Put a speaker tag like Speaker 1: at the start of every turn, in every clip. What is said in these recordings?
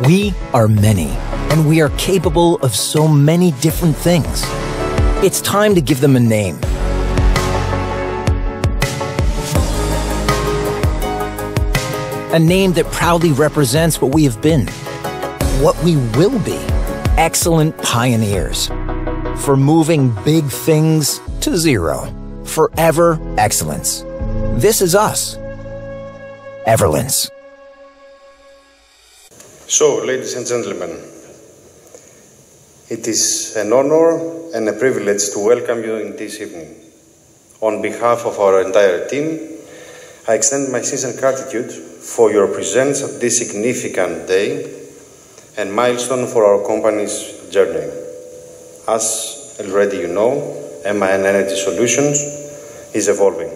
Speaker 1: We are many, and we are capable of so many different things. It's time to give them a name. A name that proudly represents what we have been, what we will be. Excellent pioneers. For moving big things to zero. Forever excellence. This is us. Everlens.
Speaker 2: So, ladies and gentlemen, it is an honor and a privilege to welcome you in this evening. On behalf of our entire team, I extend my sincere gratitude for your presence at this significant day and milestone for our company's journey. As already you know, MAN Energy Solutions is evolving.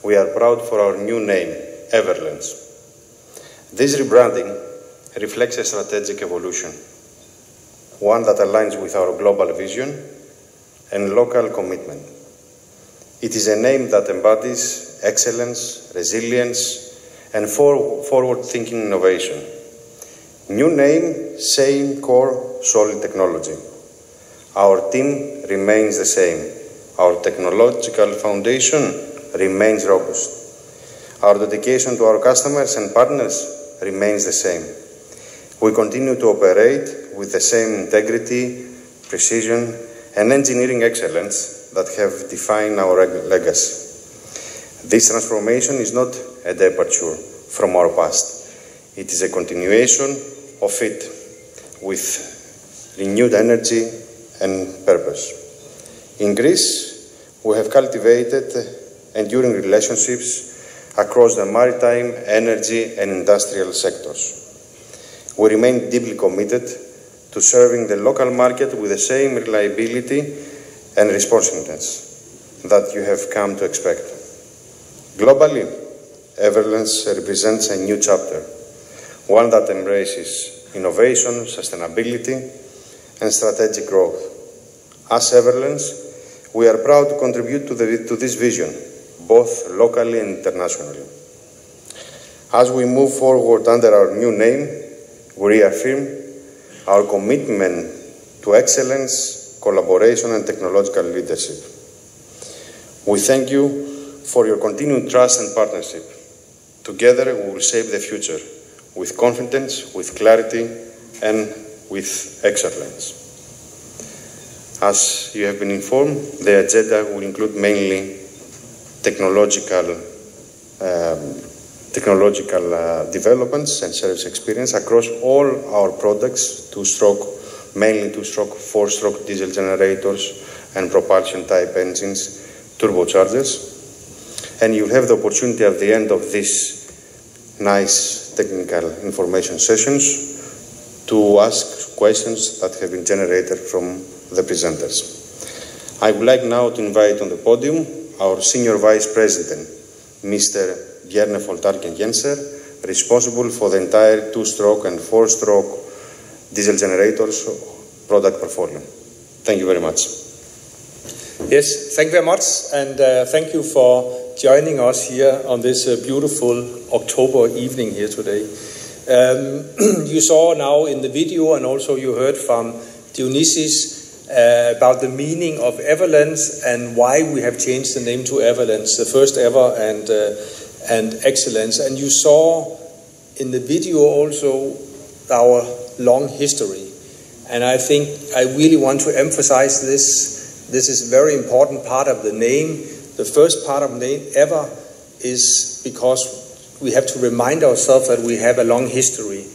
Speaker 2: We are proud for our new name, Everlens. This rebranding reflects a strategic evolution, one that aligns with our global vision and local commitment. It is a name that embodies excellence, resilience, and forward-thinking innovation. New name, same core, solid technology. Our team remains the same. Our technological foundation remains robust. Our dedication to our customers and partners remains the same. We continue to operate with the same integrity, precision, and engineering excellence that have defined our legacy. This transformation is not a departure from our past. It is a continuation of it with renewed energy and purpose. In Greece, we have cultivated enduring relationships across the maritime, energy, and industrial sectors. We remain deeply committed to serving the local market with the same reliability and responsiveness that you have come to expect. Globally, Everlens represents a new chapter, one that embraces innovation, sustainability, and strategic growth. As Everlens, we are proud to contribute to this vision, both locally and internationally. As we move forward under our new name, we reaffirm our commitment to excellence, collaboration, and technological leadership. We thank you for your continued trust and partnership. Together, we will shape the future with confidence, with clarity, and with excellence. As you have been informed, the agenda will include mainly technological developments and service experience across all our products, mainly two-stroke, four-stroke diesel generators and propulsion-type engines, turbochargers. And you'll have the opportunity at the end of this nice technical information sessions to ask questions that have been generated from the presenters. I would like now to invite on the podium our Senior Vice President, Mr. Bjarne Foltarken Jenser, responsible for the entire two-stroke and four-stroke diesel generators product portfolio. Thank you very much.
Speaker 3: Yes, thank you very much, and thank you for joining us here on this beautiful October evening here today. You saw now in the video, and also you heard from Dionysius about the meaning of Everlens and why we have changed the name to Everlens, the first ever, and excellence. And you saw in the video also our long history. And I think I really want to emphasize this. This is a very important part of the name. The first part of the name, Ever, is because we have to remind ourselves that we have a long history.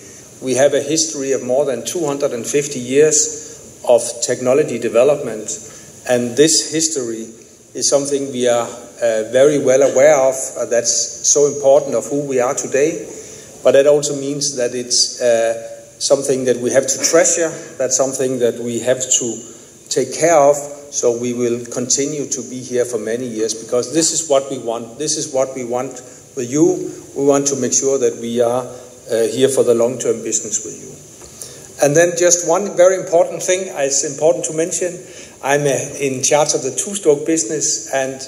Speaker 3: We have a history of more than 250 years of technology development. And this history is something we are very well aware of. That's so important of who we are today. But that also means that it's something that we have to treasure. That's something that we have to take care of. So we will continue to be here for many years, because this is what we want. This is what we want with you. We want to make sure that we are here for the long-term business with you. And then just one very important thing, it's important to mention, I'm in charge of the two-stroke business, and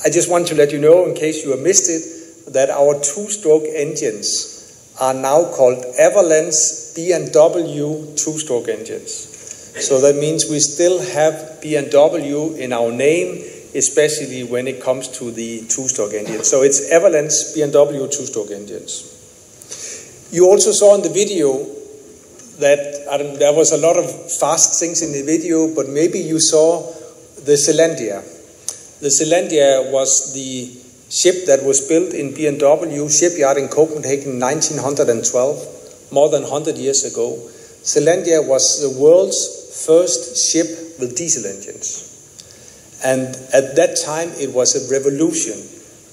Speaker 3: I just want to let you know, in case you have missed it, that our two-stroke engines are now called Everlens B&W two-stroke engines. So that means we still have B&W in our name, especially when it comes to the two-stroke engine. So it's Everlens B&W two-stroke engines. You also saw in the video that there was a lot of fast things in the video, but maybe you saw the Zealandia. The Zealandia was the ship that was built in B&W shipyard in Copenhagen in 1912, more than 100 years ago. Zealandia was the world's first ship with diesel engines. And at that time it was a revolution,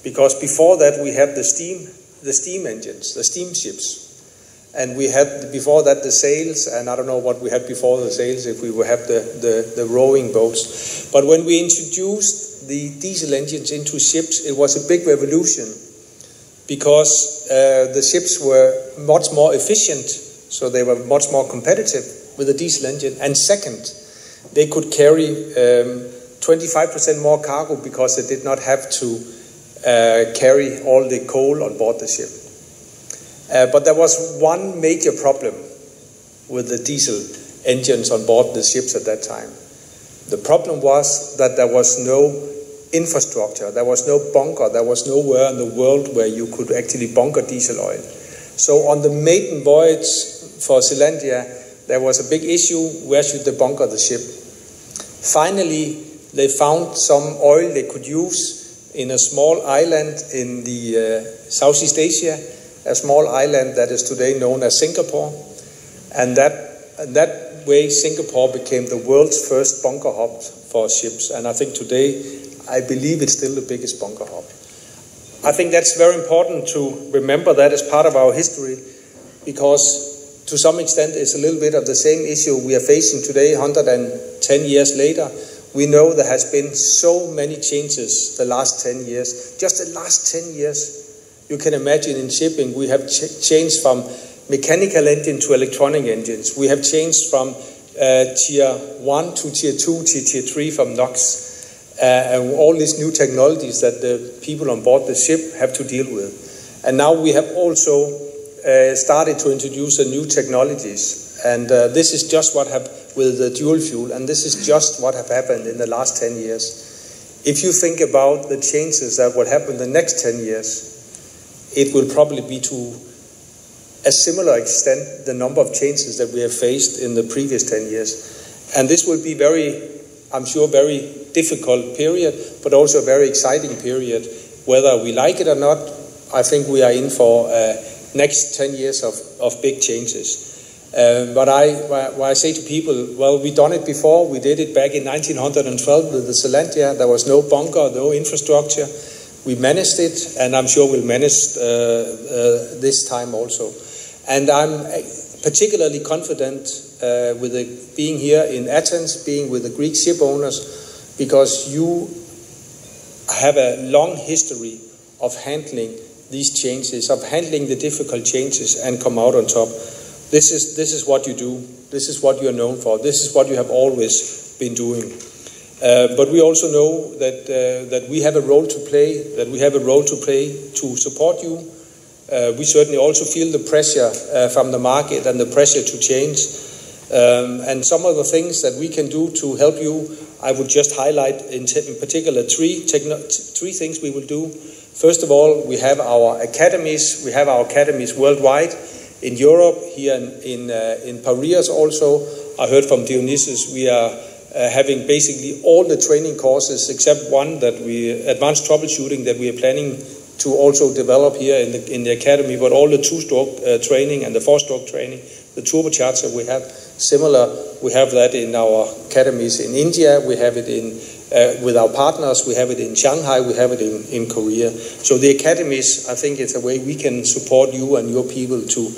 Speaker 3: because before that we had the steam engines, the steamships. And we had before that the sails, and I don't know what we had before the sails, if we would have the rowing boats. But when we introduced the diesel engines into ships, it was a big revolution, because the ships were much more efficient, so they were much more competitive with the diesel engine. And second, they could carry 25% more cargo, because they did not have to carry all the coal on board the ship. But there was one major problem with the diesel engines on board the ships at that time. The problem was that there was no infrastructure, there was no bunker, there was nowhere in the world where you could actually bunker diesel oil. So on the maiden voyage for Zealandia, there was a big issue: where should they bunker the ship? Finally, they found some oil they could use in a small island in the Southeast Asia, a small island that is today known as Singapore. And that way Singapore became the world's first bunker hub for ships. And I think today, I believe it's still the biggest bunker hub. I think that's very important to remember that as part of our history, because to some extent it's a little bit of the same issue we are facing today, 110 years later. We know there has been so many changes the last 10 years. Just the last 10 years, you can imagine in shipping, we have changed from mechanical engine to electronic engines. We have changed from tier 1 to tier 2 to tier 3 from NOx. And all these new technologies that the people on board the ship have to deal with. And now we have also started to introduce new technologies. And this is just what happened with the dual fuel. And this is just what have happened in the last 10 years. If you think about the changes that will happen the next 10 years, it will probably be to a similar extent the number of changes that we have faced in the previous 10 years. And this will be I'm sure, very difficult period, but also a very exciting period. Whether we like it or not, I think we are in for next 10 years of big changes. But I say to people, well, we've done it before. We did it back in 1912 with the Zealandia. There was no bunker, no infrastructure. We managed it, and I'm sure we'll manage this time also. And I'm particularly confident with being here in Athens, being with the Greek ship owners, because you have a long history of handling these changes, of handling the difficult changes and come out on top. This is what you do. This is what you are known for. This is what you have always been doing. But we also know that we have a role to play, to support you. We certainly also feel the pressure from the market and the pressure to change. And some of the things that we can do to help you, I would just highlight in particular three things we will do. First of all, we have our academies. We have our academies worldwide, in Europe, here in Paris also. I heard from Dionysus, we are having basically all the training courses except one, that advanced troubleshooting, that we are planning to also develop here in the academy, but all the two-stroke training and the four-stroke training, the turbocharger, we have similar We have that in our academies in India. We have it in with our partners. We have it in Shanghai. We have it in Korea. So the academies, I think it's a way we can support you and your people to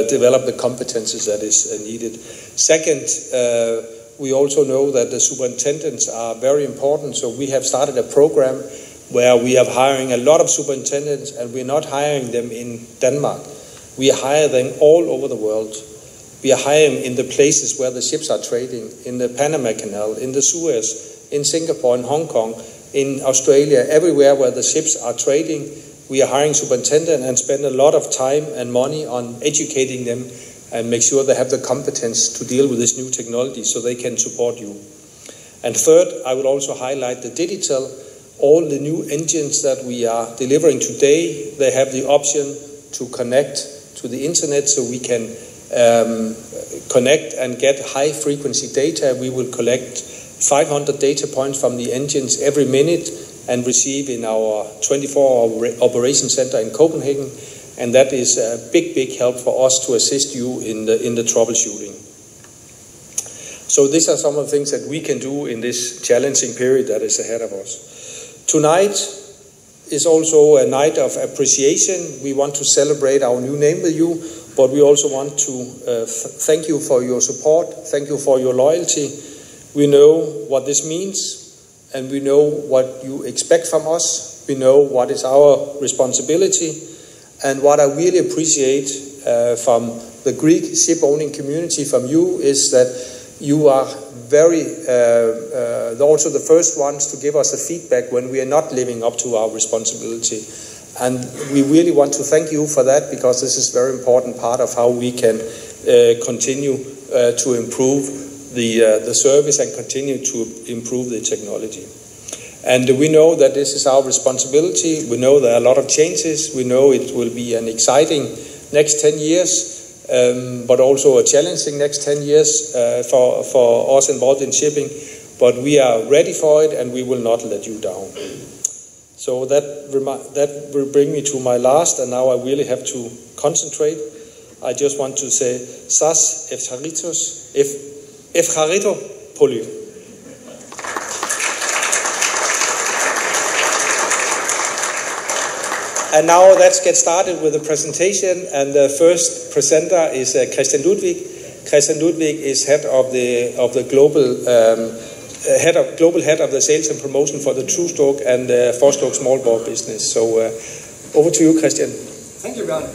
Speaker 3: develop the competences that is needed. Second, we also know that the superintendents are very important. So we have started a program where we are hiring a lot of superintendents, and we're not hiring them in Denmark. We hire them all over the world. We hire them in the places where the ships are trading, in the Panama Canal, in the Suez, in Singapore, in Hong Kong, in Australia, everywhere where the ships are trading. We are hiring superintendents and spend a lot of time and money on educating them and make sure they have the competence to deal with this new technology so they can support you. And third, I would also highlight the digital. All the new engines that we are delivering today, they have the option to connect to the internet, so we can connect and get high frequency data. We will collect 500 data points from the engines every minute and receive in our 24-hour operation center in Copenhagen, and that is a big help for us to assist you in the troubleshooting. So these are some of the things that we can do in this challenging period that is ahead of us. Tonight is also a night of appreciation. We want to celebrate our new name with you, but we also want to thank you for your support, thank you for your loyalty. We know what this means, and we know what you expect from us. We know what is our responsibility, and what I really appreciate from the Greek ship-owning community, from you, is that you are also the first ones to give us a feedback when we are not living up to our responsibility. And we really want to thank you for that, because this is a very important part of how we can continue to improve the service and continue to improve the technology. And we know that this is our responsibility. We know there are a lot of changes. We know it will be an exciting next 10 years. But also a challenging next 10 years for us involved in shipping. But we are ready for it, and we will not let you down. So that will bring me to my last, and now I really have to concentrate. I just want to say, Sas Efcharito Poly. And now let's get started with the presentation. And the first presenter is Christian Ludwig. Christian Ludwig is head of the global head of the sales and promotion for the two-stroke and four-stroke small bore business. So over to you, Christian.
Speaker 4: Thank you, Bjørn.